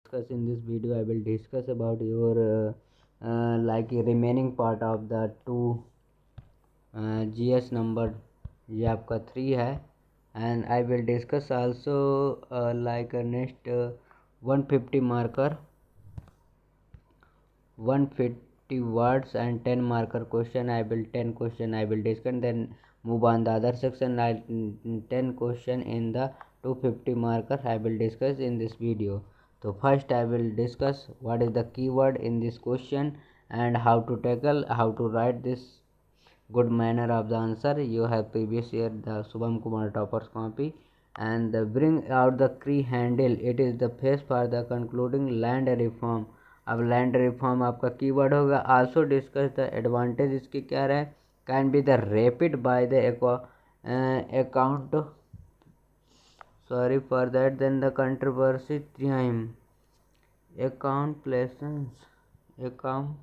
Discuss in this video I will discuss about your like remaining part of the two GS number. ये आपका 3 है and I will discuss also like next 150 marker 150 words and 10 marker question. I will 10 question I will discuss, then move on the other section. I 10 question in the 250 marker I will discuss in this video. So first I will discuss what is the keyword in this question and how to tackle, how to write this good manner of the answer. You have previous year the Subham Kumar toppers copy. And bring out the key handle, it is the phase for the concluding land reform. अब land reform आपका keyword होगा. Also discuss the advantage, इसकी क्या रहे, can be the rapid by the account sorry for that, then the controversy time account pleasance account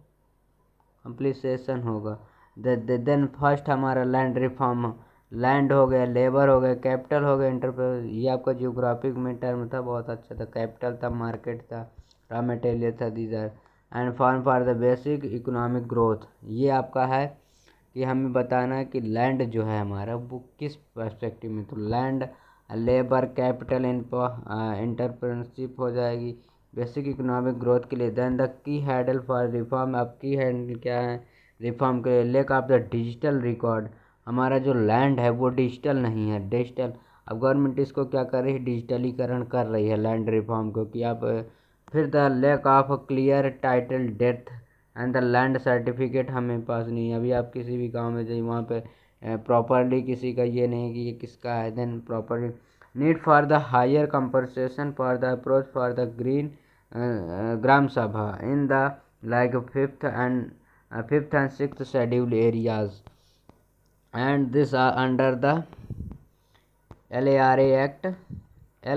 complication होगा. Then first हमारा land reform, land हो गया, लेबर हो गया, कैपिटल हो गया, इंटरप्राइज. ये आपका जियोग्राफिक में टर्म था, बहुत अच्छा था. कैपिटल था, मार्केट था, रॉ मटेरियल था, these are and form for the basic economic growth. ये आपका है कि हमें बताना है कि लैंड जो है हमारा वो किस पर्सपेक्टिव में. तो लैंड, लेबर, कैपिटल, इंटरप्रेन्योरशिप हो जाएगी बेसिक इकोनॉमिक ग्रोथ के लिए. Then the key handle for reform, अब की हैंडल क्या है रिफॉर्म के. Lack of the digital record, हमारा जो लैंड है वो डिजिटल नहीं है, डिजिटल. अब गवर्नमेंट इसको क्या कर रही है, डिजिटलीकरण कर रही है लैंड रिफॉर्म को कि आप. फिर the lake of clear title death and the land certificate हमें पास नहीं है. अभी आप किसी भी गांव में जाइए, वहाँ पे प्रॉपरली किसी का ये नहीं कि ये किसका है. Then properly need for the higher compensation for the approach for the green gram sabha in the like fifth and sixth scheduled areas, and this are under the LARA Act,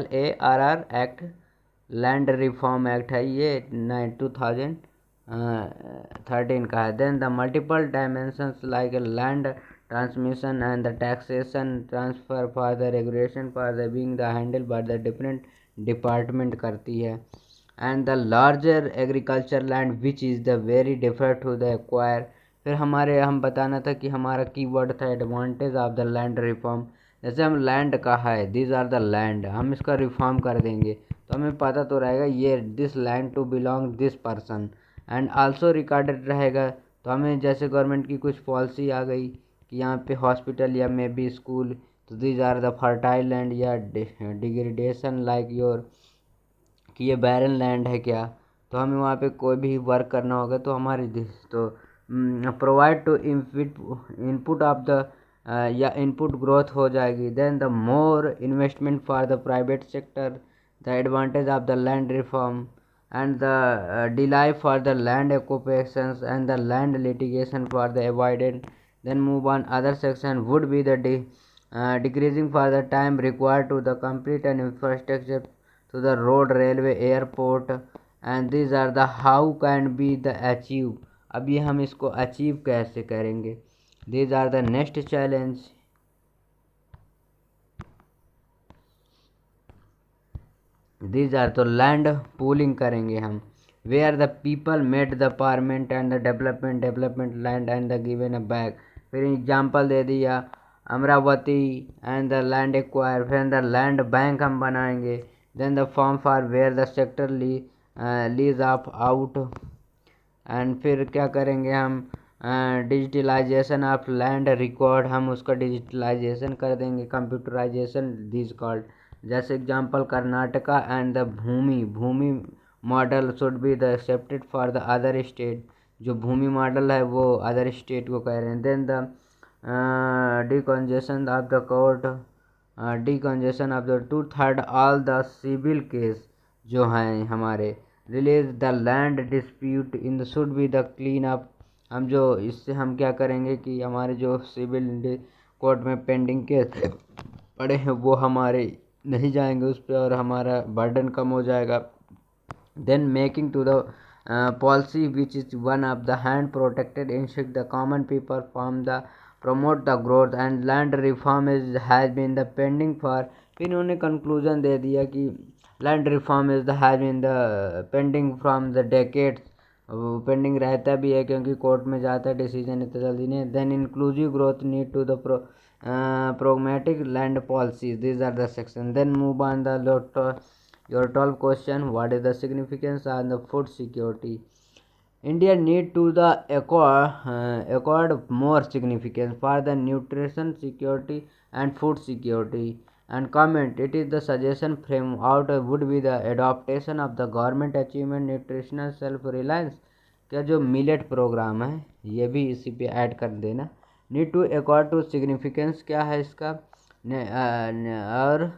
LARR Act, land reform act है ये 2013 का है. Then the multiple dimensions like land transmission and the taxation transfer for the regulation for the being the handle by the different department करती है. And the larger agriculture land which is the very different to the acquire. फिर हमारे हम बताना था कि हमारा keyword था advantage of the land reform. जैसे हम लैंड का है, दीज आर द लैंड, हम इसका रिफॉर्म कर देंगे तो हमें पता तो रहेगा ये this land to belong this person and also recorded रहेगा. तो हमें जैसे गवर्नमेंट की कुछ पॉलिसी आ गई कि यहाँ पे हॉस्पिटल या मे बी स्कूल, तो these are the fertile land या डिग्रेडेशन लाइक योर कि ये बैरन लैंड है क्या, तो हमें वहाँ पे कोई भी वर्क करना होगा तो हमारी तो provide to input of the या इनपुट ग्रोथ हो जाएगी. Then the more investment for the private sector, the advantage of the land reform and the delay for the land occupations and the land litigation for the avoided. Then move on other section would be the decreasing for the time required to the complete an infrastructure to the road, railway, airport, and these are the how can be the achieve. अब ये हम इसको achieve कैसे करेंगे. these are the next challenge. these are तो land pooling करेंगे हम. Where the people made the payment and the development land and the given a back. फिर एग्जाम्पल दे दिया Amaravati and the land acquire. फिर द लैंड बैंक हम बनाएंगे. Then the form for where the sector lease of out. And फिर क्या करेंगे हम, डिजिटलाइजेशन ऑफ लैंड रिकॉर्ड, हम उसका डिजिटलाइजेशन कर देंगे, कंप्यूटराइजेशन दिस कॉल्ड. जैसे example Karnataka and the Bhoomi model should be the accepted for the other state. जो भूमि मॉडल है वो अदर स्टेट को कह रहे हैं. Then the decongestion of the court, decongestion of the 2/3 all the civil case जो हैं हमारे. Release the land dispute in the should be the clean up. हम जो इससे हम क्या करेंगे कि हमारे जो सिविल कोर्ट में पेंडिंग केस पड़े हैं वो हमारे नहीं जाएंगे उस पर और हमारा बर्डन कम हो जाएगा. Then making to the policy which is one of the hand protected instruct the common people from the promote the growth and land reform is has been the pending for. फिर उन्होंने conclusion दे दिया कि land reform is the have in the pending from the decades, pending रहता भी है क्योंकि court में जाता है, डिसीजन इतना जल्दी नहीं। Then inclusive growth need to the pragmatic land policies, these are the section. Then move on the your 12 question, what is the significance on the food security. India need to the accord more significance for the nutrition security and food security. And comment, it is the suggestion frame out would be the adaptation of the government achievement nutritional self reliance। क्या जो millet programme है ये भी इसी पे add कर देना। Need to accord to significance क्या है इसका और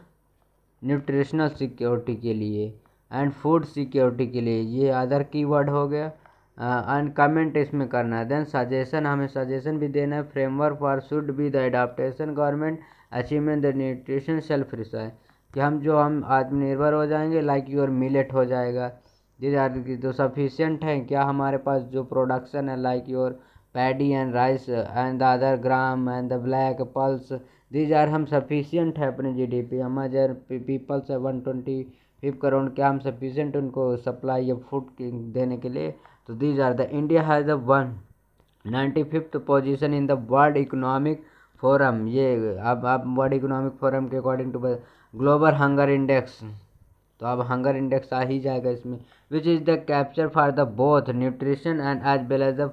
न्यूट्रिशनल सिक्योरिटी के लिए एंड फूड सिक्योरिटी के लिए, ये अदर कीवर्ड हो गया। एंड कमेंट इसमें करना है। देन सजेशन, हमें सजेशन भी देना है। Framework for should be the adaptation government achievement the nutrition self reliance, कि हम आत्मनिर्भर हो जाएंगे, लाइक योर मिलेट हो जाएगा। ये तो सफिशियंट है क्या हमारे पास जो प्रोडक्शन है, like your paddy and rice and the other gram and the black pulse, these are हम सफिशियंट है अपने जीडीपी, हमारे पीपल्स है 125 करोड़, क्या हम सफिशियंट उनको सप्लाई या फूड देने के लिए। तो these are the India has the 195th position in the world economic forum, ये अब वर्ल्ड इकोनॉमिक फोरम के according to global hunger index, तो अब हंगर इंडेक्स आ ही जाएगा इसमें। Which is the capture for the both nutrition and as well as the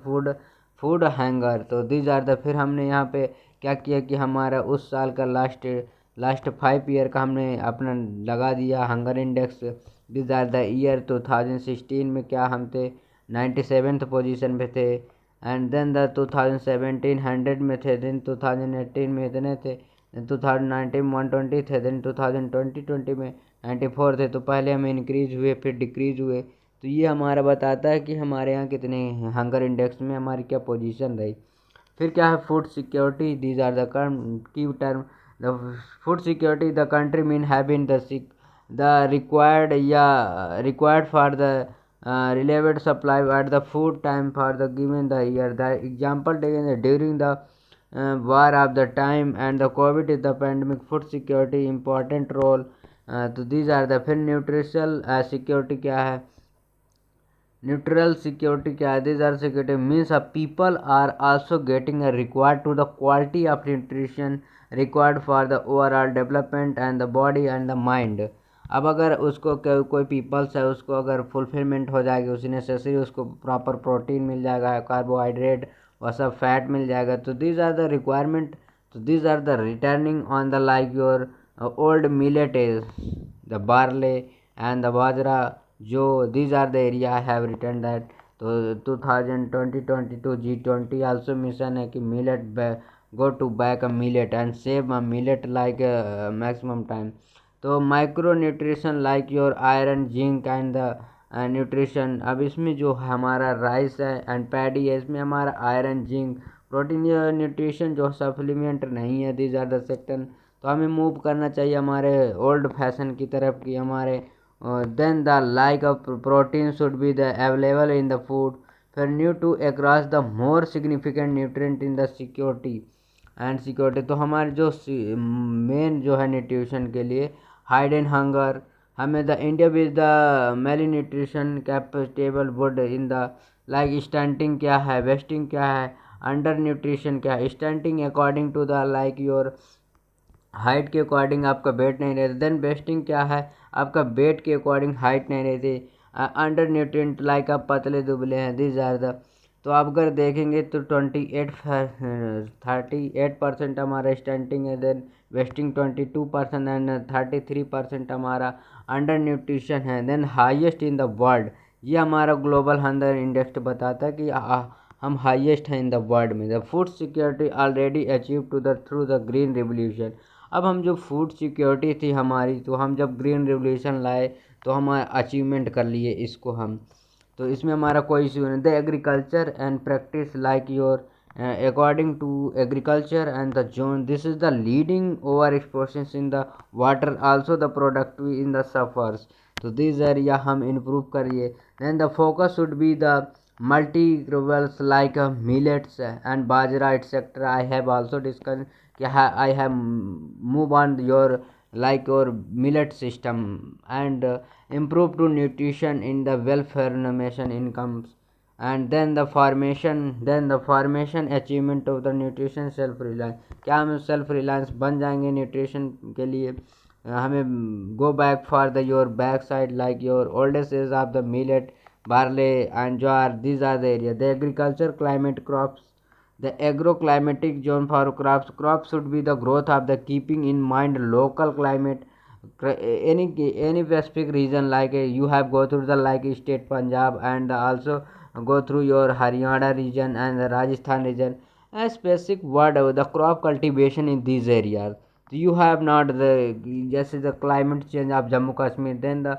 food hunger. तो दीज आर द, फिर हमने यहाँ पे क्या किया कि हमारा उस साल का लास्ट 5 ईयर का हमने अपना लगा दिया hunger index. These are the year 2016 में क्या हम थे 97th पोजीशन पे थे, एंड देन द 2017 100 में थे, देन 2018 में इतने थे, 2019 120 थे, देन 2020 में 94 थे। तो पहले हम इंक्रीज हुए फिर डिक्रीज हुए। तो ये हमारा बताता है कि हमारे यहाँ कितने हंगर इंडेक्स में हमारी क्या पोजीशन रही। फिर क्या है food security, these are the key term. The food security the country mean having the required for the relevant supply at the food time for the given the year. The example taken during the war of the time and the COVID is the pandemic, food security important role। तो these are the, फिर nutritional security क्या है, neutral security क्या है, this are security means a people are also getting a required to the quality of nutrition required for the overall development and the body and the mind. अब अगर उसको कोई peoples है उसको अगर फुलफिलमेंट हो जाएगी उसी नेसेसरी, उसको प्रॉपर प्रोटीन मिल जाएगा, कार्बोहाइड्रेट और सब फैट मिल जाएगा। तो दीज आर द रिक्वायरमेंट, तो these are the returning on the like your old millet is the barley and the bajra, जो these are the area I have return that. तो 2022 G20 also mission है कि millet go to back a millet and save a millet like maximum time. तो micro nutrition like your iron zinc and the nutrition, अब इसमें जो हमारा rice है and paddy है इसमें हमारा आयरन जिंक प्रोटीन या न्यूट्रिशन जो सप्लीमेंट नहीं है, दीज आर द सेक्टर। तो हमें मूव करना चाहिए हमारे ओल्ड फैशन की तरफ कि हमारे then the like of protein should be the available in the food। फिर new to across the more significant nutrient in the security and security. तो हमारे जो मेन जो है न्यूट्रिशन के लिए हाइड एंड हंगर, हमें the India with the malnutrition capable would in the like stunting क्या है, वेस्टिंग क्या है, अंडर न्यूट्रिशन क्या है। Stunting according to the like your height के अकॉर्डिंग आपका वेट नहीं रहता। देन वेस्टिंग क्या है, आपका वेट के अकॉर्डिंग हाइट नहीं रहती। अंडर न्यूट्रिएंट लाइक आप पतले दुबले हैं, दिस आर द। तो आप अगर देखेंगे तो 38% हमारा स्टंटिंग है, देन वेस्टिंग 22% एंड 33% हमारा अंडर न्यूट्रिशन है। Then highest in the world, ये हमारा ग्लोबल हंगर इंडेक्स बताता है कि हम हाईएस्ट हैं इन द वर्ल्ड में। The food security already achieve to the through the green revolution. अब हम जो फूड सिक्योरिटी थी हमारी, तो हम जब ग्रीन रिवोल्यूशन लाए तो हम अचीवमेंट कर लिए इसको हम। तो इसमें हमारा कोई इशू नहीं। The agriculture and practice like your according to agriculture and the zone, this is the leading over exploitation in the water also the product in the suffers. तो दिस एरिया हम इम्प्रूव करिए। Then the focus should be the multi-gravels like millets and bajra etc. I have also discussed, I have move on your like your millet system, and improve to nutrition in the welfare nation incomes, and then the formation achievement of the nutrition self reliance. क्या हम self reliance बन जाएंगे nutrition के लिए? हमें go back for the your back side like your oldest age of the millet, barley and jar. These are the area. The agriculture climate crops. The agroclimatic zone for crops. Crops should be the growth of the keeping in mind local climate. Any specific region like you have go through the like state Punjab and also go through your Haryana region and the Rajasthan region. A specific word the crop cultivation in these areas. You have not the जैसे the climate change of Jammu Kashmir, then the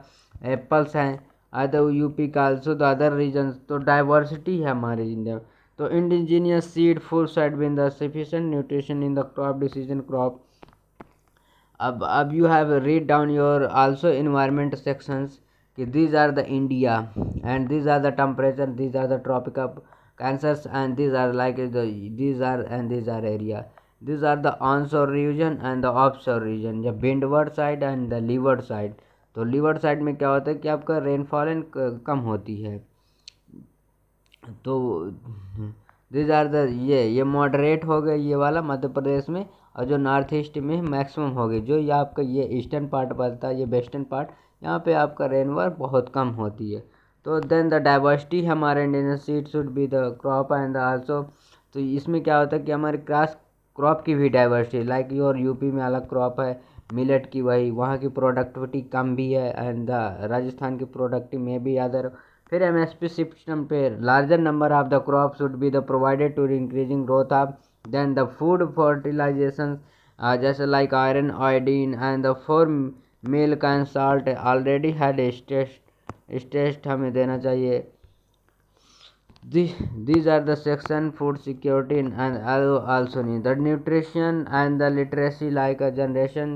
apples हैं other UP का also the other regions. तो diversity है हमारे India. तो indigenous seed food side win the sufficient nutrition in the crop decision crop. अब you have read down your also environment sections कि these are the India and these are the temperature, these are the tropical cancers and these are like these are area. These are the onshore region and the offshore region. जब windward side and the levered side. तो levered side में क्या होता है कि आपका rainfall कम होती है. तो दिस आर द ये मॉडरेट हो गए ये वाला मध्य प्रदेश में, और जो नॉर्थ ईस्ट में मैक्सिमम हो गई. जो ये आपका ये ईस्टर्न पार्ट पड़ता है, ये वेस्टर्न पार्ट, यहाँ पे आपका रेनफॉल बहुत कम होती है. तो देन द डाइवर्सिटी हमारे Indian seed should be the crop and also. तो इसमें क्या होता है कि हमारे क्रॉप की भी डाइवर्सिटी लाइक योर यूपी में अलग क्रॉप है मिलेट की, वही वहाँ की प्रोडक्टिविटी कम भी है एंड राजस्थान की प्रोडक्टिव में भी अदर. फिर एमएसपी सिस्टम पे larger number of the crop should be the provided to increasing growth of. Then the food fertilization जैसे like iron iodine and the for milk and salt already had test हमें देना चाहिए. These are the section food security and also need the nutrition and the literacy like a generation.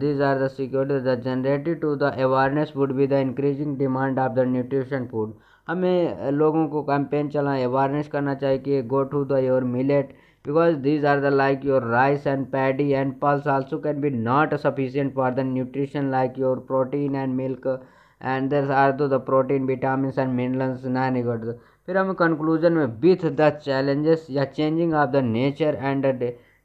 These are the security the generated to the awareness would be the increasing demand of the nutrition food. हमें लोगों को campaign चलाएं, awareness करना चाहिए कि go to the your millet because these are the like your rice and paddy and pulse also can be not sufficient for the nutrition like your protein and milk and there are the protein vitamins and minerals non good. फिर हम conclusion में with the challenges या changing of the nature and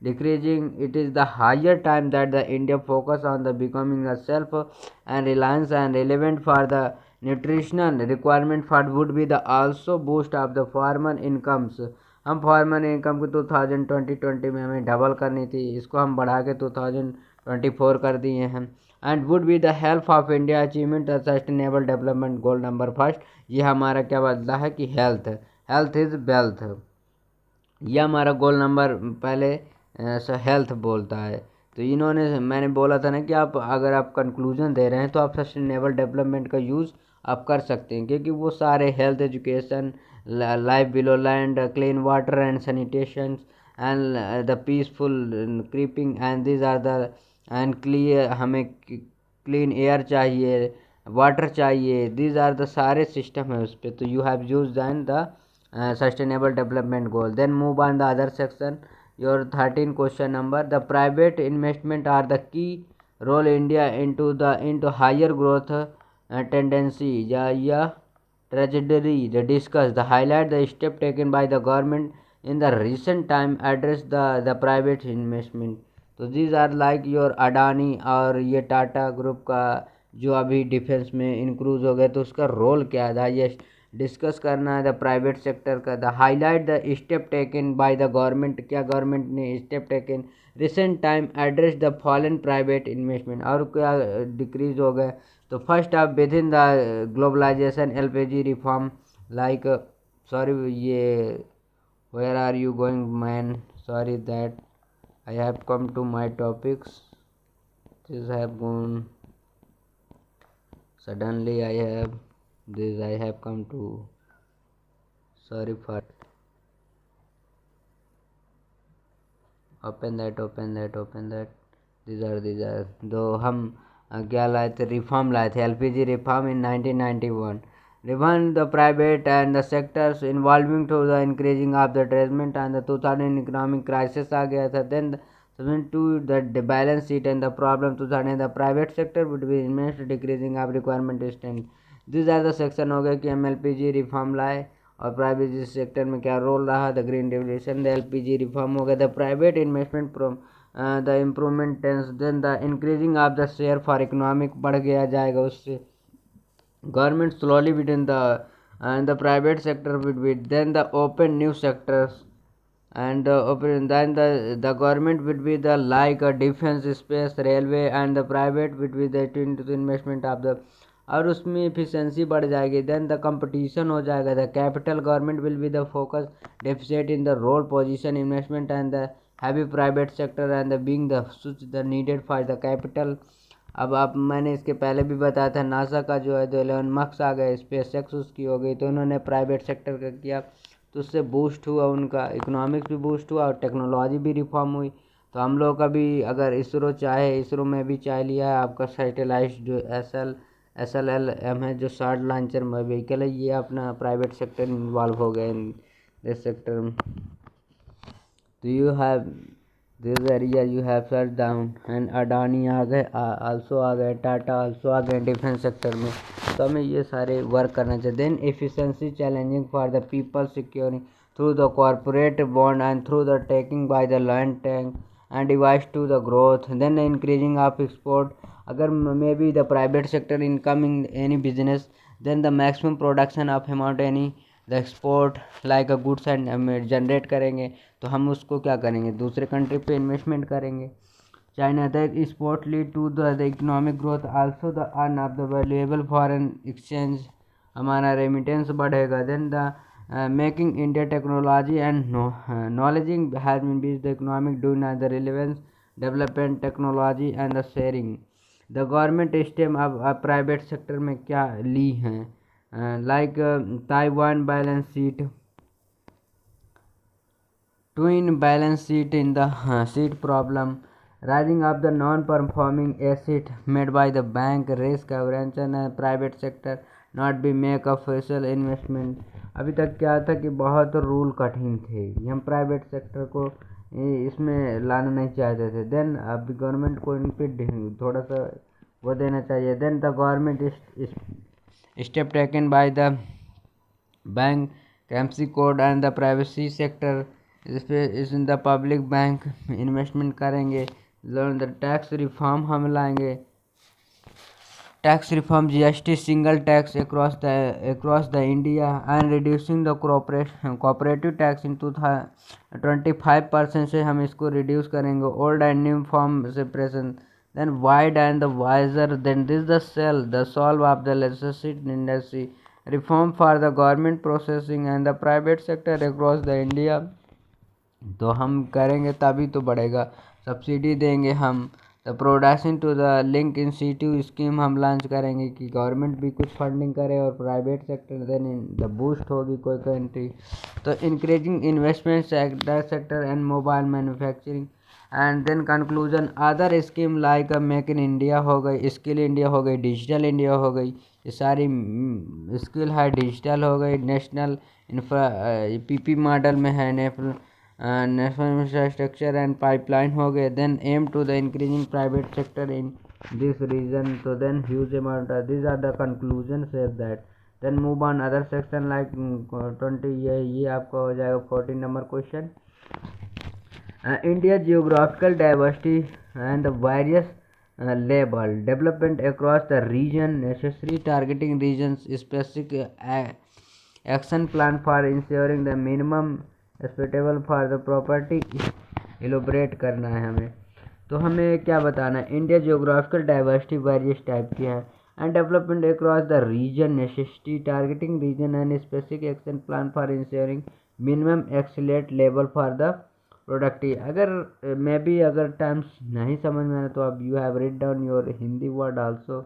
decreasing it is the higher time that the India focus on the becoming a self and reliance and relevant for the nutritional requirement for would be the also boost of the farmer incomes. हम farmer income को 2020 में हमें double करनी थी, इसको हम बढ़ा के 2024 कर दिए हैं. And would be the help of India achievement sustainable development goal number first. ये हमारा क्या बदला है कि हेल्थ इज़ वेल्थ. यह हमारा गोल नंबर पहले हेल्थ बोलता है. तो इन्होंने मैंने बोला था ना कि आप अगर आप कंक्लूजन दे रहे हैं तो आप सस्टेनेबल डेवलपमेंट का यूज़ आप कर सकते हैं, क्योंकि वो सारे health education life below land clean water and sanitation and the peaceful creeping and these are the and clear. हमें क्लीन एयर चाहिए, वाटर चाहिए, दीज आर द सारे सिस्टम है उस पर. तो you have use than the sustainable development goal. Then move on the other section your 13 question number. The private investment are the key role India into higher growth tendency या trajectory. The discuss the highlight the step taken by the government in the recent time address the private investment. तो these are like your Adani और ये Tata group का जो अभी defence में includes हो गए, तो उसका रोल क्या था ये डिस्कस करना है. द प्राइवेट सेक्टर का the highlight the step taken by the government. क्या गवर्नमेंट ने step taken recent time address the fallen private investment, और क्या डिक्रीज हो गए. तो first of with in the globalization LPG reform like sorry ये where are you going man, sorry that I have come to my topics. This I have gone suddenly. I have come to. Sorry for. Open that. These are. दो हम क्या लाए थे, reform लाए थे, LPG reform in 1991. Revan the private and the sectors involving to the increasing of the treatment and the 2000 economic crisis आ गया था. Then 72 the balance sheet and the problem to जाने the private sector would be immense decreasing of requirement strength. These are the section हो गए कि MLPG reform लाए और private sector में क्या रोल रहा, the green revolution, the LPG reform हो गया, the private investment the improvement tense, then the increasing of the share for economic बढ़ गया जाएगा उससे, government slowly with in the private sector with then the open new sectors and then the government would be the like a defense space railway and the private would be the into the investment of the और उसमें efficiency बढ़ जाएगी, then the competition हो जाएगा, the capital government will be the focus deficit in the role position investment and the heavy private sector and the being the such the needed for the capital. अब आप मैंने इसके पहले भी बताया था, नासा का जो है जो एलन मस्क आ गए, स्पेस एक्स उसकी हो गई, तो उन्होंने प्राइवेट सेक्टर का किया तो उससे बूस्ट हुआ, उनका इकोनॉमिक्स भी बूस्ट हुआ और टेक्नोलॉजी भी रिफॉर्म हुई। तो हम लोग का भी अगर इसरो चाहे, इसरो में भी चाह लिया है आपका सैटेलाइट जो SLM है, जो शार्ट लॉन्चर व्हीकल है, ये अपना प्राइवेट सेक्टर इन्वॉल्व हो गए इन दिस सेक्टर में। तो you have this area you have shut down and Adani आ गए, आल्सो आ गए, टाटा आल्सो आ गए डिफेंस सेक्टर में। तो हमें ये सारे वर्क करना चाहिए। Then efficiency challenging for the people securing through the corporate bond and through the taking by the land tank and device to the growth, then increasing of export. अगर may be the private sector incoming any business, then the maximum production of amount any the export like a goods and generate करेंगे, तो हम उसको क्या करेंगे, दूसरे country पे investment करेंगे। China that export lead to the economic growth also the earn of the valuable foreign exchange, हमारा रेमिटेंस बढ़ेगा। Then the making India technology and knowledging has been base the economic do the relevance development technology and the sharing. The government stem अब private sector में क्या ली हैं, like Taiwan balance sheet, twin balance sheet in the sheet problem, rising of the non-performing asset made by the bank, risk coverage and private sector not be make official investment। अभी तक क्या था कि बहुत rule कठिन थे, हम private sector को इसमें लाना नहीं चाहते थे। देन अब गवर्नमेंट को इन पे थोड़ा सा वो देना चाहिए। Then the government step taken by the bank कैम्सी code and the privacy sector, इस पे इस in the public bank investment करेंगे। लर्न द टैक्स रिफॉर्म हम लाएंगे, tax reform GST single tax across the India and reducing the cooperative tax in 25% से हम इसको रिड्यूस करेंगे। Old and new form separation, then wide and the wiser, then this the cell the solve of the legislative industry reform for the government processing and the private sector across the India। तो हम करेंगे तभी तो बढ़ेगा, subsidy देंगे हम। The production to the link institute scheme हम launch करेंगे कि गवर्नमेंट भी कुछ फंडिंग करे और private sector then the boost होगी कोई कंट्री। तो increasing investment sector and mobile manufacturing and then conclusion other scheme like make in India हो गई, स्किल इंडिया हो गई, डिजिटल इंडिया हो गई, ये सारी स्किल है, डिजिटल हो गई, नेशनल PP मॉडल में है, नेशनल इंफ्रास्ट्रक्चर एंड पाइपलाइन हो गए। Then aim to the increasing private sector in this region, तो then huge amount this are the conclusion says that. Then move on other section like 20, ये आपका हो जाएगा 14 number question. India geographical diversity and the various level development across the region necessary targeting regions specific action plan for ensuring the minimum expectable for the property elaborate करना है हमें। तो हमें क्या बताना है, India geographical diversity various type की है and development across the region necessity targeting region and specific action plan for ensuring minimum excellent level for the productive. अगर मैं भी अगर टर्म्स नहीं समझ में आए तो अब you have write down your Hindi word also.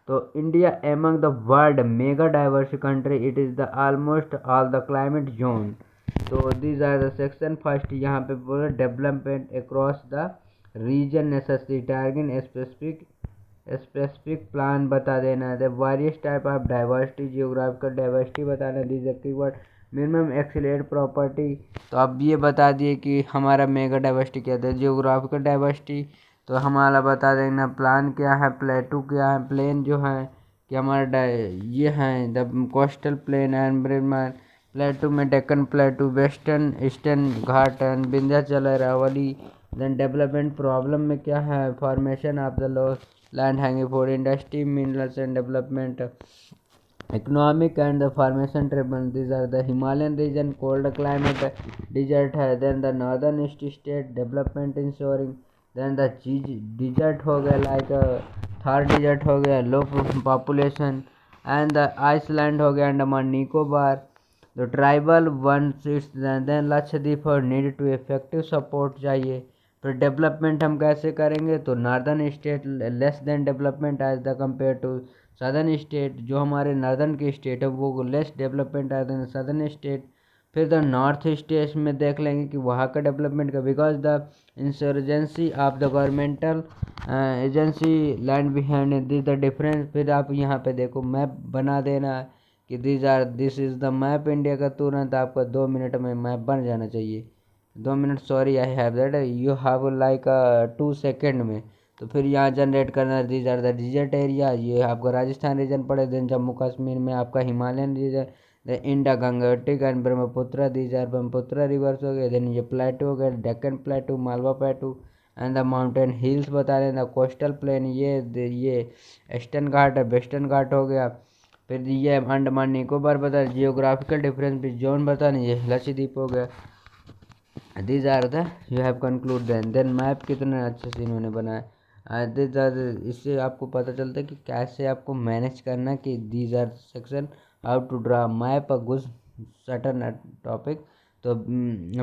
तो India among the world mega diverse country, it is the almost all the climate zone. तो these are the section first, यहाँ पे पूरा development across the region necessity target specific plan बता देना है। The various type of diversity geographical diversity बताना, these are keyword minimum excellent property, तो अब ये बता दिए कि हमारा मेगा डाइवर्सिटी क्या था। जियोग्राफिकल डाइवर्सिटी तो हमारा बता देना, प्लान क्या है, प्लेटू क्या है, प्लेन जो है कि हमारा ये है the coastal plain and plateau में Deccan plateau, western eastern Ghat and Vindhyachal Aravali. Then development problem में क्या है, formation of the low land hanging for industry, minerals and development, economic and the formation tribal. These are the Himalayan region, cold climate, desert है, then the northern east state development ensuring, then the desert हो गया like Thar desert हो गया, low population, and the Iceland हो गया, Andaman Nicobar, the tribal ones it's then Lakshadweep और need to effective support चाहिए। फिर डेवलपमेंट हम कैसे करेंगे, तो northern state less than development as the compare to southern state, जो हमारे नॉर्दर्न के स्टेट है वो less development as the southern state. फिर द नॉर्थ स्टेट्स में देख लेंगे कि वहाँ का डेवलपमेंट का, because the insurgency of the governmental agency land behind this the difference. फिर आप यहाँ पे देखो मैप बना देना कि this is the map India का, तुरंत आपका 2 मिनट में मैप बन जाना चाहिए। 2 minute, sorry I have that, you have like 2 second में। तो फिर यहाँ जनरेट करना, these are the desert area, ये आपका राजस्थान रीजन पड़े, देन जम्मू कश्मीर में आपका Himalayan region, the Indo Gangetic and Brahmaputra, these are Brahmaputra rivers हो गए, देन ये प्लेटू हो गया, Deccan plateau, Malwa plateau and the mountain hills बता रहे हैं, द कोस्टल प्लेन, ये ईस्टर्न घाट है, वेस्टर्न घाट हो गया। फिर ये अंडमान निकोबार बता, जियोग्राफिकल डिफरेंस भी जोन बता नहीं, ये लक्षद्वीप हो गया। These are the you have conclude then map कितने अच्छे से इन्होंने बनाया। दीज आर, इससे आपको पता चलता है कि कैसे आपको मैनेज करना कि these are section how to draw map a good certain topic. तो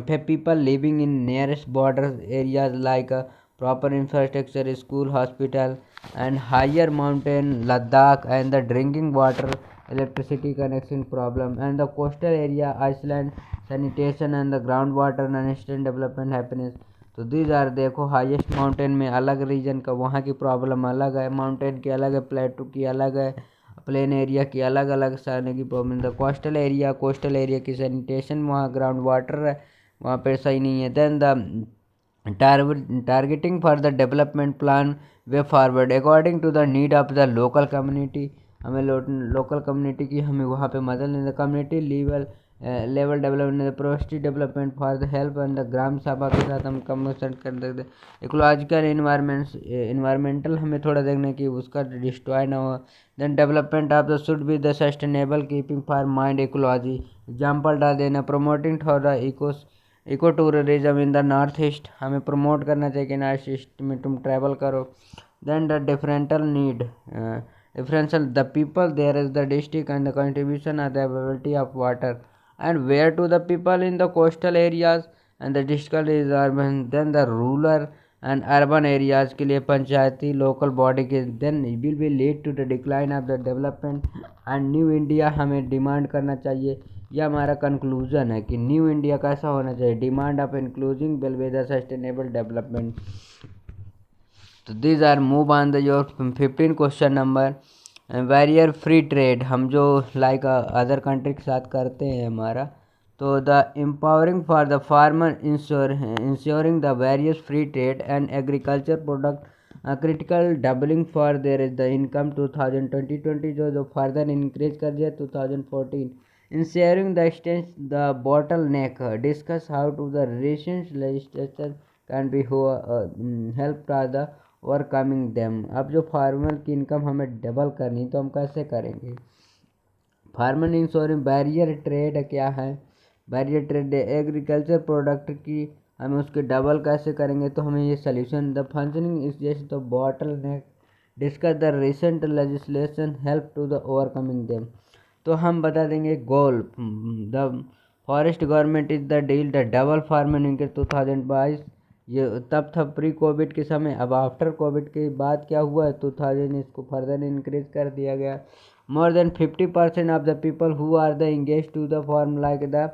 फिर people living in nearest border areas like proper infrastructure, school, hospital and higher mountain Ladakh and the drinking water, electricity connection problem, and the coastal area, Iceland, sanitation and the groundwater and instant development happiness। तो these are, देखो highest mountain में अलग reason का वहाँ की problem अलग है, mountain की अलग है, प्लेटू की अलग है, प्लेन एरिया की अलग अलग सारे की प्रॉब्लम। द कोस्टल एरिया की सैनिटेशन, वहाँ ग्राउंड वाटर है वहाँ पे सही नहीं है। Then the targeting for the development plan way forward according to the need of the local community, हमें लोकल कम्युनिटी की हमें वहाँ पे मदद लेना, कम्युनिटी लेवल डेवलपमेंट, प्रोस्टी development for the help and the Gram Sabha के साथ हम कन्वर्सेंट कर सकते हैं। इकोलॉजिकल इन्वायरमेंटल हमें थोड़ा देखना कि उसका डिस्ट्रॉय ना हो। Then development of the should be the sustainable keeping for mind ecology, example डाल देना, promoting for the eco tourism in the north east, हमें प्रमोट करना चाहिए कि नॉर्थ ईस्ट में तुम ट्रैवल करो। Then the differential need differential the people, there is the district and the contribution of the availability of water and where to the people in the coastal areas and the district is urban, then the rural and urban areas के लिए पंचायती local body के, then it will be lead to the decline of the development and new India हमें demand करना चाहिए। यह हमारा conclusion है कि न्यू इंडिया कैसा होना चाहिए, demand of including welfare sustainable development. तो these are move on the your 15 question number. Barrier free trade, हम जो लाइक अदर कंट्री के साथ करते हैं हमारा, तो the empowering for the farmer insuring the various free trade and agriculture product critical doubling for there is the income 2020 जो further increase कर दिया 2014। Insuring the extents the bottleneck, discuss how to the recent legislature can be help to the overcoming them. अब जो farmer की income हमें double करनी तो हम कैसे करेंगे। फार्मर इंश्योरेंस बैरियर ट्रेड क्या है, बैरियर ट्रेड एग्रीकल्चर प्रोडक्ट की हमें उसके डबल कैसे करेंगे, तो हमें ये solution the functioning is just the bottleneck, discuss the recent legislation help to the overcoming them. तो हम बता देंगे goal, the forest government is the deal the double farmer income 2022, ये तब था प्री कोविड के समय। अब आफ्टर कोविड के बाद क्या हुआ है 2000 इसको फर्दर इंक्रीज कर दिया गया। More than 50% of the people who are the engage to the form like the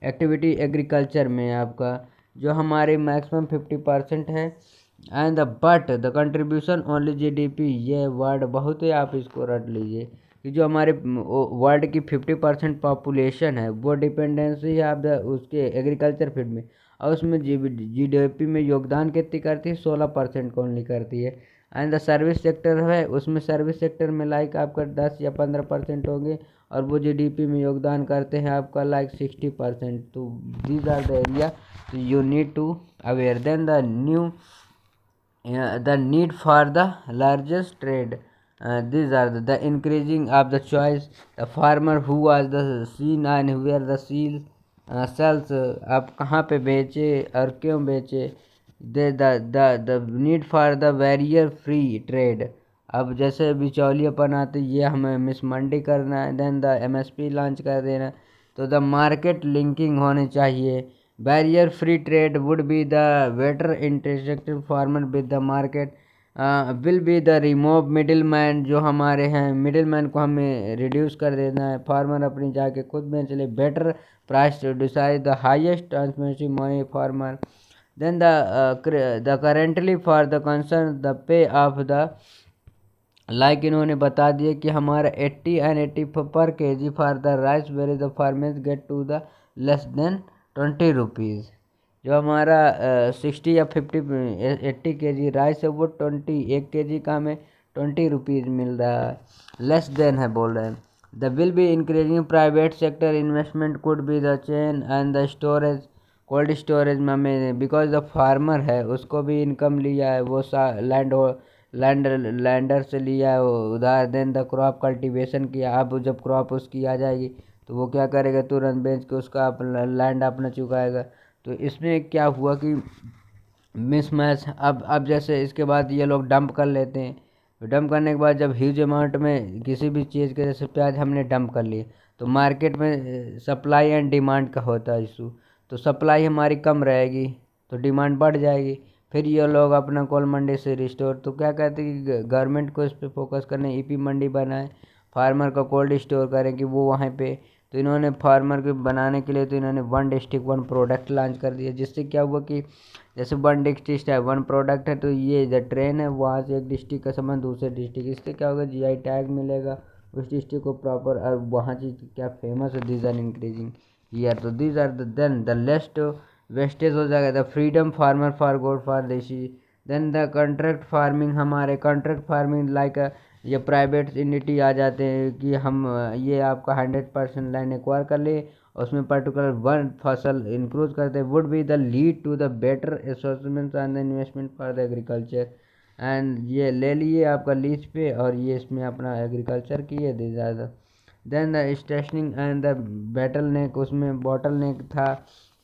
activity agriculture में आपका जो हमारे मैक्सिमम 50% है। And the but the contribution only GDP, ये वर्ड बहुत है आप इसको रट लीजिए। कि जो हमारे वर्ल्ड की 50% पॉपुलेशन है वो डिपेंडेंसी है आप उसके एग्रीकल्चर फील्ड में, और उसमें जीडीपी में योगदान कितनी करती है, 16% ओनली करती है। एंड द सर्विस सेक्टर है, उसमें सर्विस सेक्टर में लाइक आपका 10 या 15% होंगे, और वो जीडीपी में योगदान करते हैं आपका लाइक 60%। तो these are the area you need to aware. Then the need for the largest trade. These are the increasing of the choice. The farmer who was the seen and where the seal sells, आप कहाँ पे बेचे और क्यों बेचे। the need for the barrier free trade, अब जैसे बिचौलियापन आते ये हमें मिस मंडी करना है। देन द एमएसपी लॉन्च कर देना है। तो द मार्केट लिंकिंग होनी चाहिए। Barrier free trade would be the better intersected farmer with the market will be the remove middle man, जो हमारे हैं मिडिल मैन को हमें रिड्यूस कर देना है। फार्मर अपनी जाके खुद बेच ले। Better price to decide the highest transmission money farmer. Then the currently for the concern the pay of the like इन्होंने बता दिया कि हमारा 80 and 80 per K G for the rice where the farmers get to the less than 20 rupees. जो हमारा 60 या 80 के G rice है वो 1 के जी का हमें 20 रुपीज़ मिल रहा है, लेस देन है बोल रहे हैं। The will be increasing private sector investment could be the chain and the storage cold storage में हमें, बिकॉज द फार्मर है उसको भी इनकम लिया है, वो लैंडर से लिया है उधार। देन द क्रॉप कल्टीवेशन किया, अब जब क्रॉप उसकी आ जाएगी तो वो क्या करेगा, तुरंत बेच के उसका अपना लैंड अपना चुकाएगा। तो इसमें क्या हुआ कि मिसमैच। अब जैसे इसके बाद ये लोग डंप कर लेते हैं। डंप करने के बाद जब ह्यूज अमाउंट में किसी भी चीज़ के, जैसे प्याज हमने डंप कर लिए, तो मार्केट में सप्लाई एंड डिमांड का होता है इशू। तो सप्लाई हमारी कम रहेगी तो डिमांड बढ़ जाएगी। फिर ये लोग अपना कोल मंडी से रिस्टोर, तो क्या कहते हैं कि गवर्नमेंट को इस पर फोकस करने, ईपी मंडी बनाए, फार्मर का कोल्ड स्टोर करें कि वो वहाँ पे। तो इन्होंने फार्मर के बनाने के लिए तो इन्होंने 1 डिस्ट्रिक्ट 1 प्रोडक्ट लॉन्च कर दिया, जिससे क्या हुआ कि जैसे 1 डिस्ट्रिक्ट है 1 प्रोडक्ट है, तो ये जो ट्रेन है वहाँ से एक डिस्ट्रिक्ट का सामान दूसरे डिस्ट्रिक्ट, इससे क्या होगा जीआई टैग मिलेगा उस डिस्ट्रिक्ट को प्रॉपर, और वहाँ चीज़ क्या फेमस है। दीज आर इंक्रीजिंग ईयर, तो these are then the least wastage हो जाएगा। The freedom farmer for good for देशी। देन द कॉन्ट्रैक्ट फार्मिंग, हमारे कॉन्ट्रैक्ट फार्मिंग लाइक ये प्राइवेट एंटिटी आ जाते हैं कि हम ये आपका 100% लैंड एक्वायर कर ले, उसमें पर्टिकुलर 1 फसल इंक्लूड करते, would be the lead to the better assessment and investment for the agriculture. And ये ले लिए आपका लीज पे, और ये इसमें अपना एग्रीकल्चर किए दे ज़्यादा। देन द स्टेशनिंग एंड द बैटल नेक, उसमें बॉटल नेक था।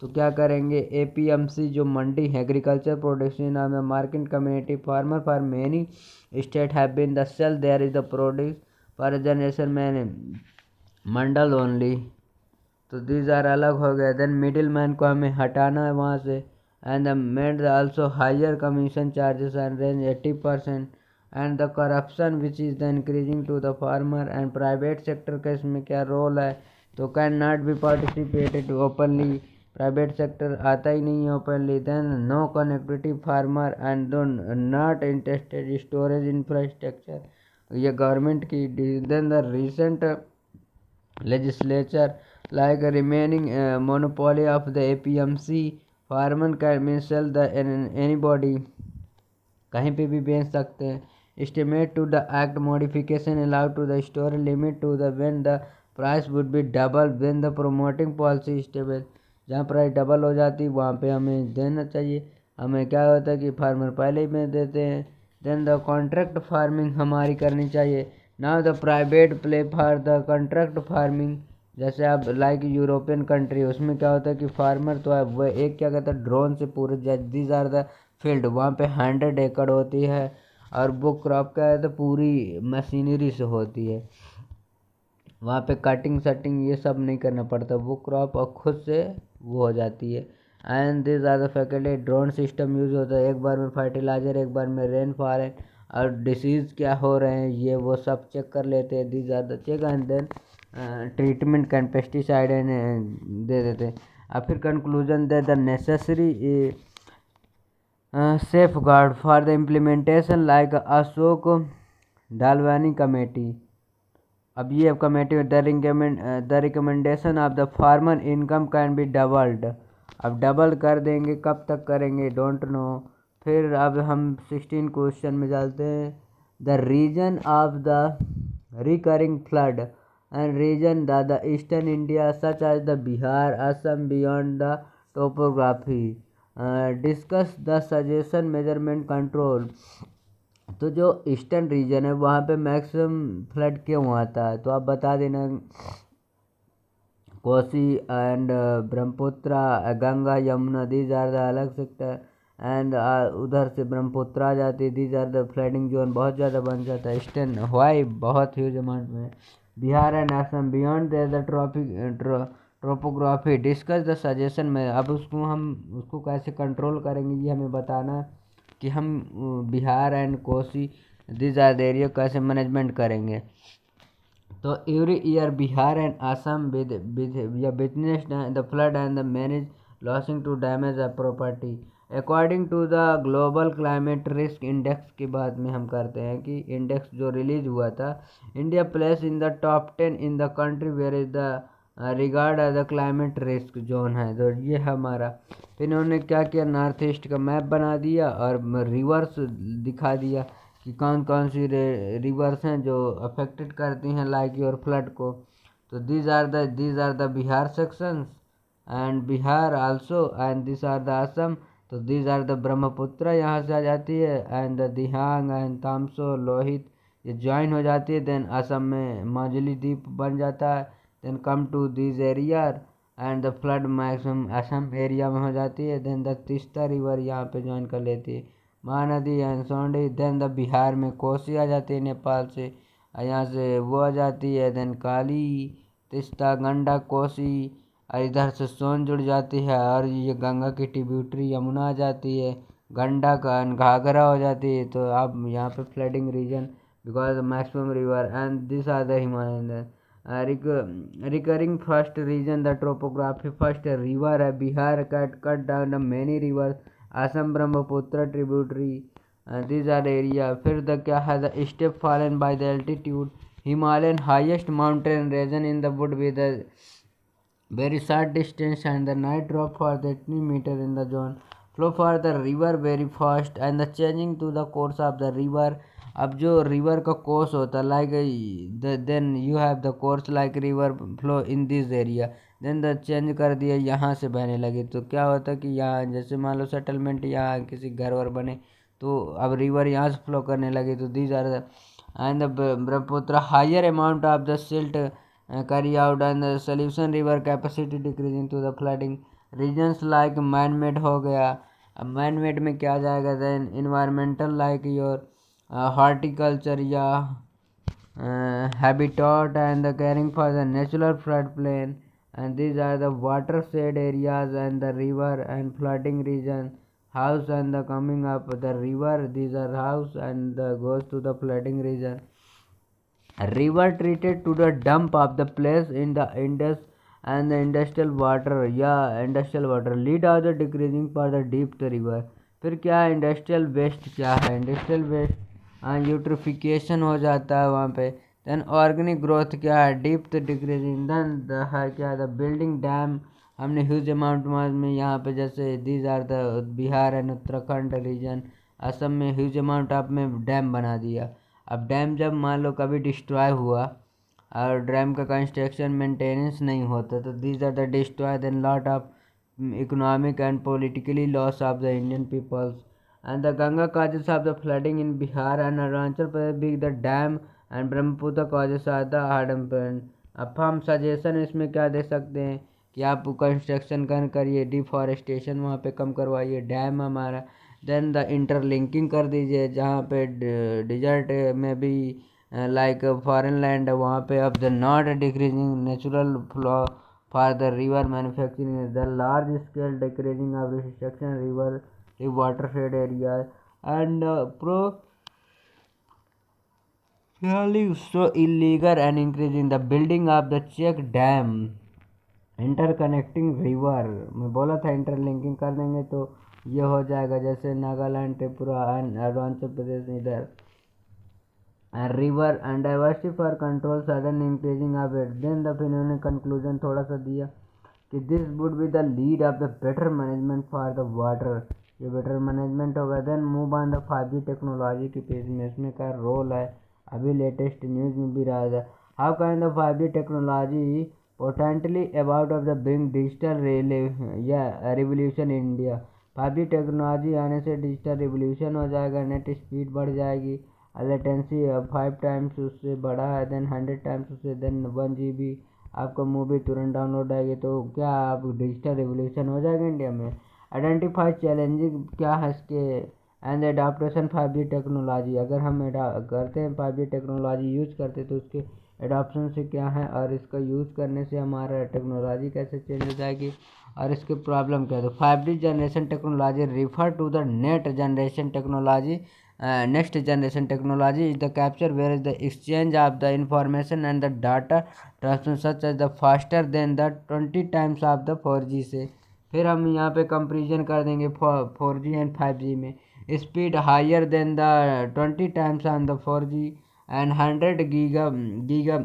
तो क्या करेंगे, एपीएमसी जो मंडी है, agriculture production of the market community farmer for many state have been the sale there is the produce for generation मैंने मंडल ओनली। तो दीज आर अलग हो गए। देन मिडिल मैन को हमें हटाना है वहाँ से। And the made also higher commission charges and range 80%। And the corruption which is the increasing to the farmer and private sector का इसमें क्या रोल है, तो can not be participated openly, private sector आता ही नहीं है openly. Then no connectivity farmer and do not interested storage infrastructure, ये गवर्नमेंट की। Then the recent legislature like remaining monopoly of the APMC, farmer can sell the anybody, कहीं पे भी बेच सकते हैं। estimate to the act modification allowed to the store limit to the when the price would be double when the promoting policy stable, जहाँ price double हो जाती वहाँ पे हमें देना चाहिए। हमें क्या होता है कि फार्मर पहले ही में देते हैं। देन द कॉन्ट्रैक्ट फार्मिंग हमारी करनी चाहिए। Now the private play for the contract farming, जैसे आप लाइक यूरोपियन कंट्री, उसमें क्या होता है कि फार्मर तो है वह एक क्या कहता है ड्रोन से पूरे दीज आर द फील्ड, वहाँ पे 100 एकड़ होती है, और वो क्रॉप क्या है तो पूरी मशीनरी से होती है, वहाँ पे कटिंग सटिंग ये सब नहीं करना पड़ता, वो क्रॉप और खुद से वो हो जाती है। And this are the faculty drone system use होता है, एक बार में फर्टिलाइजर, एक बार में रेनफॉल और डिसीज़ क्या हो रहे हैं ये वो सब चेक कर लेते हैं। This are the check and then treatment can pesticide दे देते हैं। और फिर कंक्लूजन दे the necessary safeguard for the implementation like Ashok Dalwai committee. अब ये committee the recommendation of the farmer income can be doubled. अब डबल कर देंगे, कब तक करेंगे डोंट नो। फिर अब हम 16 क्वेश्चन में चलते हैं। The reason of the recurring flood and reason the eastern India such as the Bihar Assam beyond the topography discuss the suggestion measurement control. तो जो ईस्टर्न रीजन है वहाँ पे मैक्सिमम फ्लड क्यों आता है, तो आप बता देना। Kosi and Brahmaputra, Ganga Yamuna, these are the अलग सेक्टर एंड उधर से ब्रह्मपुत्र आ जाती है, these are the flooding zone बहुत ज़्यादा बन जाता है। ईस्टर्न वाई बहुत ह्यूज अमाउंट में। Bihar and Assam beyond the topography discuss the suggestion में। अब उसको कैसे कंट्रोल करेंगे ये हमें बताना कि हम Bihar and Kosi these are the area कैसे मैनेजमेंट करेंगे। तो every year Bihar and Assam witness the flood and the manage losing to damage a property according to the global climate risk index की बात में हम करते हैं कि इंडेक्स जो रिलीज हुआ था, India places in the top 10 in the country where is the regard as the climate risk zone है। तो ये हमारा, फिर इन्होंने क्या किया, नॉर्थ ईस्ट का मैप बना दिया और रिवर्स दिखा दिया कि कौन कौन सी रिवर्स हैं जो अफेक्टेड करती हैं लाइक योर फ्लड को। तो these are the Bihar sections and Bihar also and this are the Assam. तो दीज आर द ब्रह्मपुत्र यहाँ से आ जाती है एंड द दिहांग एंड तामसो लोहित ये ज्वाइन हो जाती है। देन असम में माजुली द्वीप बन जाता है। Then come to this area and the flood maximum Assam area में हो जाती है। देन द तीस्ता रिवर यहाँ पे ज्वाइन कर लेती है, महानदी एंड सोंडी। देन द बिहार में कोसी आ जाती है नेपाल से, यहाँ से वो आ जाती है। देन काली, तीस्ता, गंडक, कोसी और इधर से सोन जुड़ जाती है और ये गंगा की ट्रिब्यूटरी यमुना आ जाती है, गंडक एंड घाघरा हो जाती है। तो आप यहाँ पे flooding region because maximum river and this are the Himalayan recurring first region the topography first river है Bihar cut down the many river Assam Brahmaputra tributary these are area। फिर द क्या है, the step fallen by the altitude Himalayan highest mountain region in the wood with very short distance and the night drop for the 18 meter in the zone flow for the river very fast and the changing to the course of the river। अब जो river का course होता है like then you have the course like river flow in this area then the change कर दिया यहाँ से बहने लगे। तो क्या होता है कि यहाँ जैसे मान लो सेटलमेंट यहाँ किसी घर वर बने तो अब रिवर यहाँ से फ्लो करने लगे। तो these are the and the Brahmaputra higher amount of the silt carry out and the solution river capacity decreasing to the flooding regions like man made हो गया। अब man made में क्या जाएगा, then environmental like your horticulture या habitat and the caring for the natural floodplain and these are the watershed areas and the river and flooding region house and the coming up the river these are house and the goes to the flooding region river treated to the dump of the place in the Indus and the industrial water industrial water lead out the decreasing for the deep the river। फिर क्या है, industrial waste क्या है, industrial waste eutrophication हो जाता है वहाँ पे। देन ऑर्गेनिक ग्रोथ क्या है, डीप द डिक्रीजिंग। देन है क्या है, द बिल्डिंग डैम हमने ह्यूज अमाउंट में यहाँ पे जैसे these are the Bihar and Uttarakhand region Assam में ह्यूज अमाउंट ऑफ में डैम बना दिया। अब डैम जब मान लो कभी डिस्ट्रॉय हुआ और डैम का कंस्ट्रक्शन मेंटेनेंस नहीं होता तो these are the destroy then lot of economic and politically loss of the Indian peoples and the Ganga causes of the flooding in Bihar and Arunachal Pradesh big the dam and Brahmaputra causes are the हार्डम्पेंड। अब हम suggestion इसमें क्या दे सकते हैं कि आप construction करिए, डिफॉरेस्टेशन वहाँ पे कम करवाइए, डैम हमारा। देन द इंटरलिंकिंग कर दीजिए जहाँ पे डिजर्ट में भी लाइक फॉरेन लैंड है वहाँ पे अब the not decreasing natural flow for the river manufacturing the large scale decreasing of restriction river water shade area and pro so illegal and increasing the building of the check dam interconnecting river मैं बोला था interlinking कर देंगे तो ये हो जाएगा जैसे नागालैंड त्रिपुरा एंड अरुणाचल प्रदेश इधर and river and diversity for control sudden increasing of it. Then the phenomenon conclusion थोड़ा सा दिया कि this would be the lead of the better management for the water, ये better management होगा. then move on the 5G technology के page में इसमें क्या रोल है, अभी लेटेस्ट न्यूज़ में भी रहा था. how can the 5G technology potentially about of the bring digital revolution in India. 5G technology आने से डिजिटल रिवोल्यूशन हो जाएगा, नेट स्पीड बढ़ जाएगी, लेटेंसी 5 टाइम्स उससे बड़ा है, देन 100 टाइम्स उससे, देन 1 GB आपको मूवी तुरंत डाउनलोड आएगी. तो क्या आप डिजिटल रिवोल्यूशन हो जाएगा इंडिया में. आइडेंटिफाई चैलेंजिंग क्या है इसके एंड एडाप्टेशन 5G टेक्नोलॉजी. अगर हम करते हैं 5G टेक्नोलॉजी यूज़ करते तो उसके एडाप्शन से क्या है और इसका यूज़ करने से हमारा टेक्नोलॉजी कैसे चेंज हो जाएगी और इसके प्रॉब्लम क्या है. तो 5G generation technology refer to the net generation technology. Next generation technology is the capture where is the exchange of the information and the data transmission such as the faster than the 20 times of the 4G से. फिर हम यहाँ पे comparison कर देंगे 4G and 5G में. Speed higher than the 20 times on the 4G and 100 giga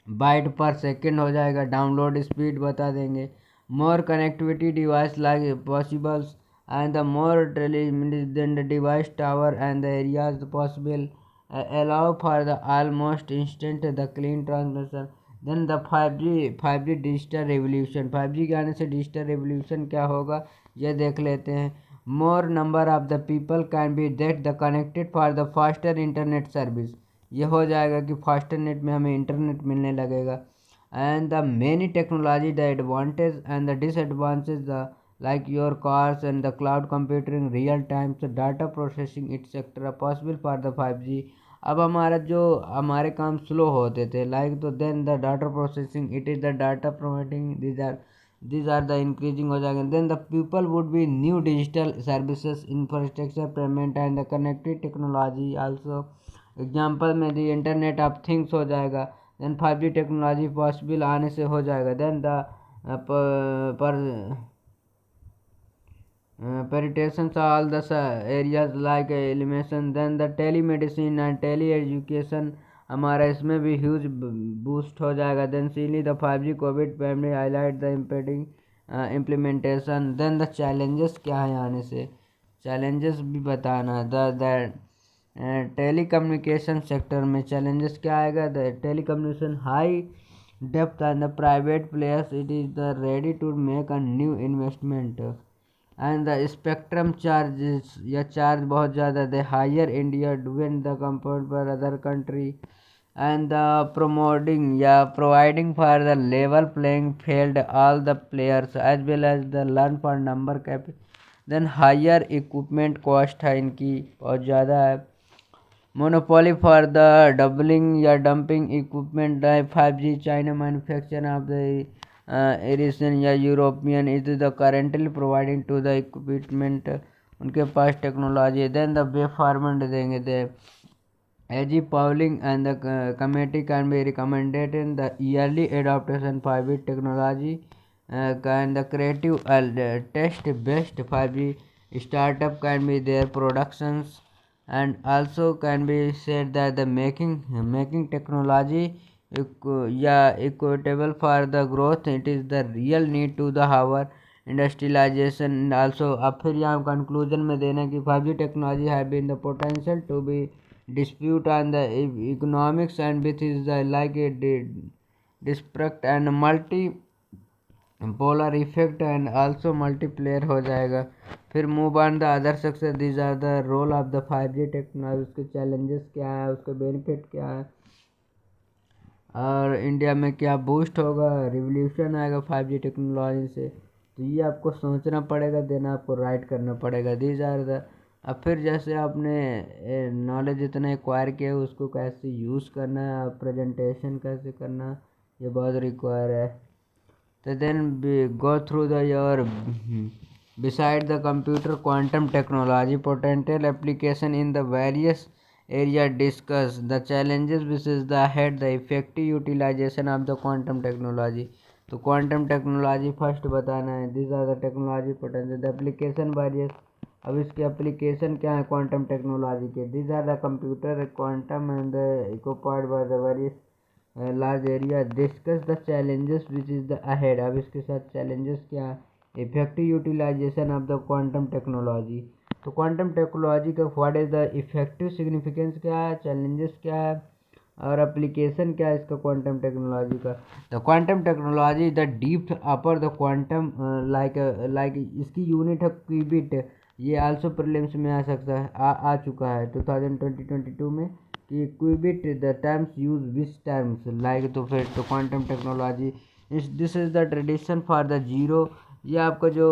bite per second हो जाएगा. डाउनलोड स्पीड बता देंगे. More connectivity device like possibles and the more than the device tower and the areas possible allow for the almost instant the clean transmission. then the 5G digital revolution. 5G के आने से digital revolution क्या होगा ये देख लेते हैं. more number of the people can be that the connected for the faster internet service. ये हो जाएगा कि फास्टर नेट में हमें इंटरनेट मिलने लगेगा. and the many technology the advantage and the disadvantages the like your cars and the cloud computing real time data processing etc possible for the 5G. अब हमारे काम स्लो होते थे लाइक तो then the data processing it is the data providing these are the increasing हो जाएंगे. then the people would be new digital services infrastructure payment and the connected technology also. Example में दी internet of things हो जाएगा. then 5G technology possible आने से हो जाएगा. then the penetrations all the areas like elimination. then the telemedicine and tele-education हमारा इसमें भी ह्यूज बूस्ट हो जाएगा. then सीली the 5G COVID pandemic highlight the impeding implementation. then the challenges क्या है आने से, चैलेंजेस भी बताना. द टेलीकम्युनिकेशन सेक्टर में चैलेंजेस क्या आएगा. The telecommunication high depth and the private players it is the ready to make a new investment and the spectrum charges या चार्ज बहुत ज़्यादा the higher India done the compare पर other country and the promoting या providing for the level playing field all the players as well as the learn for number cap. Then higher equipment cost है इनकी बहुत ज़्यादा है. Monopoly for the doubling या dumping equipment 5G China manufacture of the Ericsson या European is the currently providing to the equipment उनके पास technology. Then the way format देंगे the AJ Paulraj and the committee can be recommended in the early adaptation 5G technology and the creative test based 5G startup can be their productions and also can be said that the making technology equitable for the growth. it is the real need to the our industrialization also. अब फिर यहाँ conclusion में देना कि 5G technology have been the potential to be dispute on the economics and which is the like a disparate and multi polar effect and also multiplayer हो जाएगा. फिर move on the other success. These are the role of the 5G technology. उसके challenges क्या है, उसके benefit क्या है और इंडिया में क्या बूस्ट होगा, रिवोल्यूशन आएगा 5G टेक्नोलॉजी से. तो ये आपको सोचना पड़ेगा, देना आपको राइट करना पड़ेगा. दीज आर द अब फिर जैसे आपने नॉलेज इतना एक्वायर किया उसको कैसे यूज़ करना है, प्रेजेंटेशन कैसे करना, ये बहुत रिक्वायर है. So then we go through the your beside the computer quantum technology potential application in the various area discuss the challenges which is the ahead the effective utilization of the quantum technology. तो quantum technology first बताना है. This are the technology potential the application various अब इसके application क्या है quantum technology के? These are the computer quantum and the occupied by the various large area. Discuss the challenges which is the ahead. अब इसके साथ challenges क्या है? Effective utilization of the quantum technology. तो क्वांटम टेक्नोलॉजी का what is the effective significance क्या है, challenges क्या है और एप्लीकेशन क्या है इसका क्वांटम टेक्नोलॉजी का? The quantum technology the deep upper the quantum like इसकी यूनिट है क्यूबिट। ये आल्सो प्रीलिम्स में आ सकता है, आ चुका है 2022 में कि qubit the terms use which terms like. तो फिर तो quantum technology this is the tradition for the zero. ये आपका जो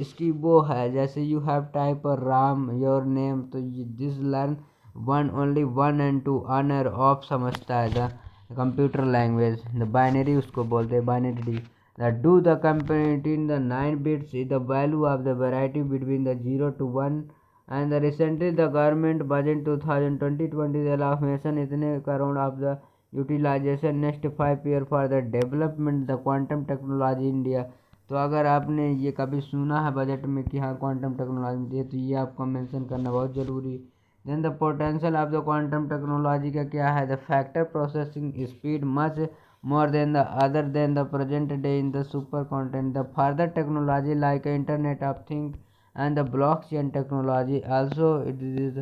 इसकी वो है, जैसे you have type Ram your name, तो this learn one only one and two honour of समझता है the computer language. The binary उसको बोलते हैं, binary the do the compare in the 9 bits is the value of the variety between the 0 to 1 and the recently the government budget 2020 allocation इतने crore of the utilization next 5 year for the development the quantum technology India. तो अगर आपने ये कभी सुना है budget में कि हाँ क्वांटम टेक्नोलॉजी दी है, तो ये आपको मेंशन करना बहुत ज़रूरी है। Then the potential of the quantum technology का क्या है? The factor processing speed much more than the other than the present day in the super content. The further technology like internet of things and the blockchain technology also it is,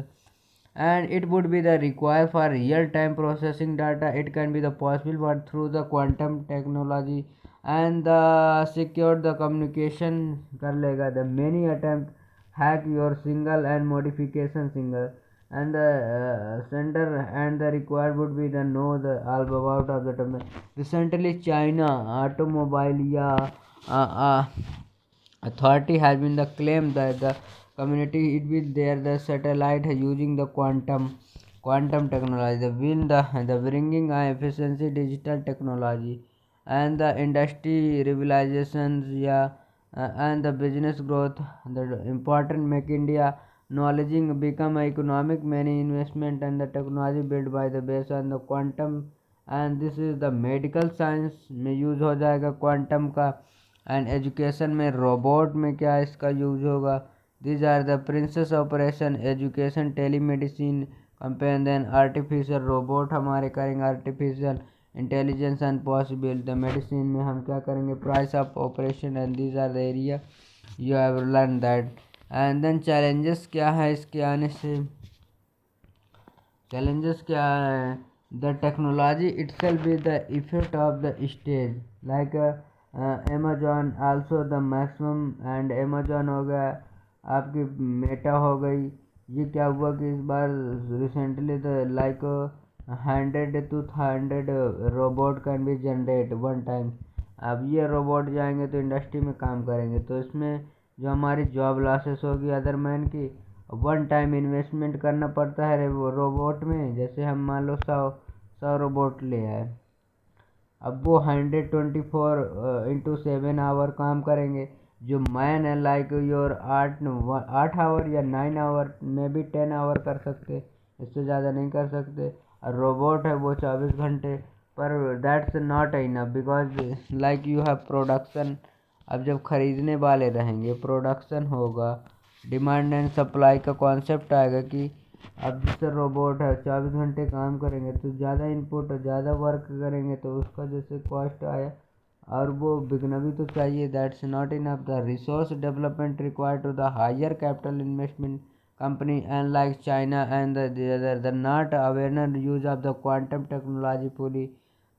and it would be the require for real time processing data. It can be the possible but through the quantum technology and the secure the communication कर लेगा। the many attempt hack your single and modification single and the sender and the required would be the know the all about of the term. Recently China automobile authority has been the claim that the community it will there the satellite using the quantum technology the win the bringing efficiency digital technology and the industry revitalizations and the business growth. The important make India knowledging become economic many investment and the technology built by the base on the quantum and this is the medical science में use हो जाएगा quantum का and education में robot में क्या इसका use होगा? These are the princes operation education telemedicine compare then artificial robot हमारे करेंगे artificial intelligence and possible. The medicine में हम क्या करेंगे? Price of operation and these are the area you have learn that. And then challenges क्या है इसके आने से? challenges क्या है? the technology itself is the effect of the stage like Amazon also the maximum and Amazon हो गया, आपकी मेटा हो गई। ये क्या हुआ कि इस बार recently the like 100 to 100 robot can be generate one time. अब ये रोबोट जाएंगे तो इंडस्ट्री में काम करेंगे, तो इसमें जो हमारी जॉब लॉसेस होगी अदर मैन की, वन टाइम इन्वेस्टमेंट करना पड़ता है वो रोबोट में। जैसे हम मान लो 100 रोबोट ले आए, अब वो 124/7 आवर काम करेंगे। जो मैन है लाइक योर 8 आवर या 9 आवर में भी 10 आवर कर सकते, इससे ज़्यादा नहीं कर सकते। और रोबोट है वो 24 घंटे, पर that's not enough because like you have production. अब जब खरीदने वाले रहेंगे, प्रोडक्शन होगा, डिमांड एंड सप्लाई का कॉन्सेप्ट आएगा कि अब जैसे रोबोट है 24 घंटे काम करेंगे तो ज़्यादा इनपुट ज़्यादा वर्क करेंगे तो उसका जैसे कॉस्ट आया और वो बिकना भी तो चाहिए। That's not enough the resource development required to the higher capital investment company and like China and the not aware use of the quantum technology fully.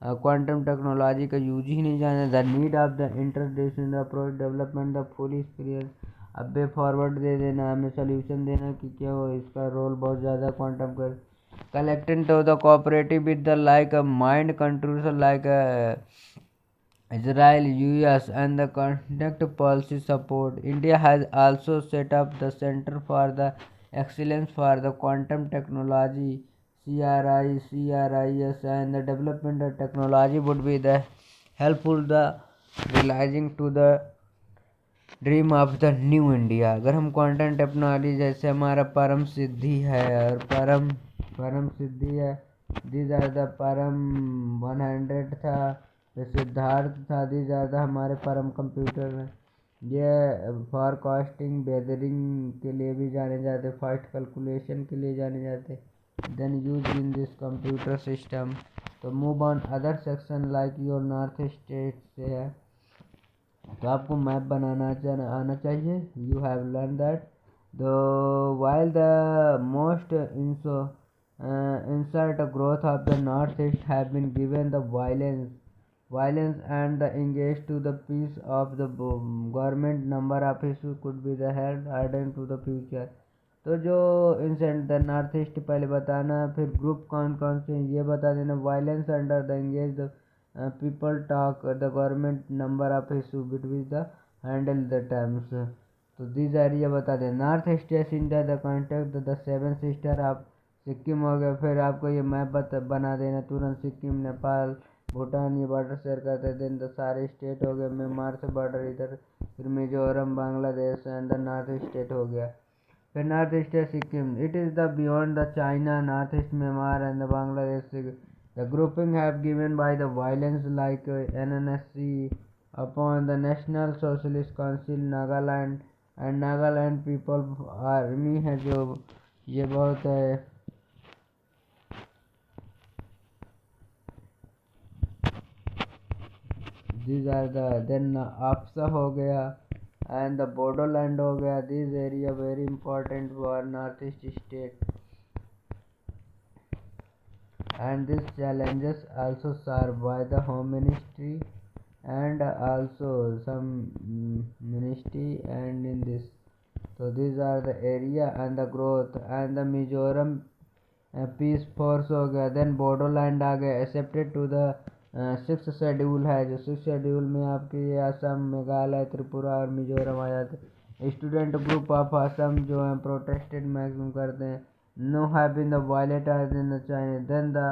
Quantum technology का यूज ही नहीं जाना। The need of the introduction the approach development the full experience. अब way forward दे देना, हमें solution देना कि क्या हो इसका रोल बहुत ज़्यादा क्वांटम कर collecting to the cooperative with the like mind control like Israel, US and the conduct policy support. India has also set up the Center for the Excellence for the Quantum Technology CRIS and the development of technology would be the helpful the realizing to the dream of the new India. अगर हम quantum technology जैसे हमारा परम सिद्धि है और परम सिद्धि है, these are the परम 100 था, सिद्धार्थ था, दीज आर द हमारे परम कंप्यूटर हैं। ये फॉरकास्टिंग वेदरिंग के लिए भी जाने जाते, फास्ट कैलकुलेशन के लिए जाने जाते। Then use in this computer system. तो move on other section like your north state से है, तो आपको मैप बनाना आना चाहिए। You have learn that the while the most insert growth of the northeast have been given the violence and the engaged to the peace of the government number of issues could be the held hardened to the future। तो जो इंसेंट the north east पहले बताना, फिर group कौन कौन से ये बता देना, violence under the engage the people talk the government number of issue between the handle the terms. तो दिस एरिया बता दें। North east India the contact the seven sister of Sikkim हो गया। फिर आपको ये मैप बना देना तुरंत, सिक्किम नेपाल भूटान ये बॉर्डर शेयर करते हैं। देन द सारे स्टेट हो गए, म्यांमार से बॉर्डर इधर, फिर Mizoram Bangladesh and the north state हो गया। फिर नॉर्थ ईस्ट है Sikkim, it is the beyond the China, north east Myanmar and the Bangladesh. The grouping have given by the violence like NNSC upon the national socialist council Nagaland and Nagaland people army है जो ये बहुत है। these are the then AFSA हो गया and the Bodoland हो गया। this area very important for northeast state and these challenges also served by the home ministry and also some ministry and in this। so these are the area and the growth and the Mizoram peace force हो गया। Then Bodoland आ गया, accepted to the six schedule है, जो six schedule में आपके ये असम मेघालय त्रिपुरा और मिजोरम आ जाते। स्टूडेंट ग्रुप ऑफ असम जो है प्रोटेस्टेड मैक्सिमम करते हैं। No have been the violent in the China. Then the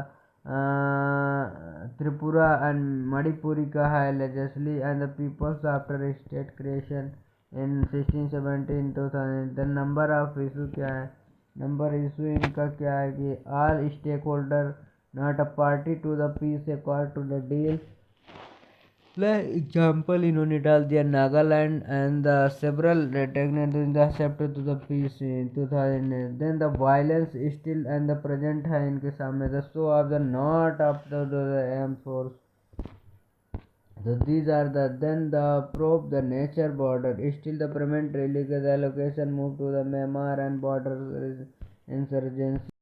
Tripura and Manipuri का है लेजस्ली and the peoples after state creation in 1617 2000। Then number of issue क्या है, नंबर इशू इनका क्या है कि all stakeholder not a party to the peace accord to the deal. Example इन्होंने डाल दिया नागालैंड एंड द सेवरल रेटेगनेट in the accepted to the peace in 2000। Then the violence still and the present है इनके सामने, the show of the not of the M force. So these are the then the probe the nature border still the permanent religious allocation moved to the Myanmar and border insurgency।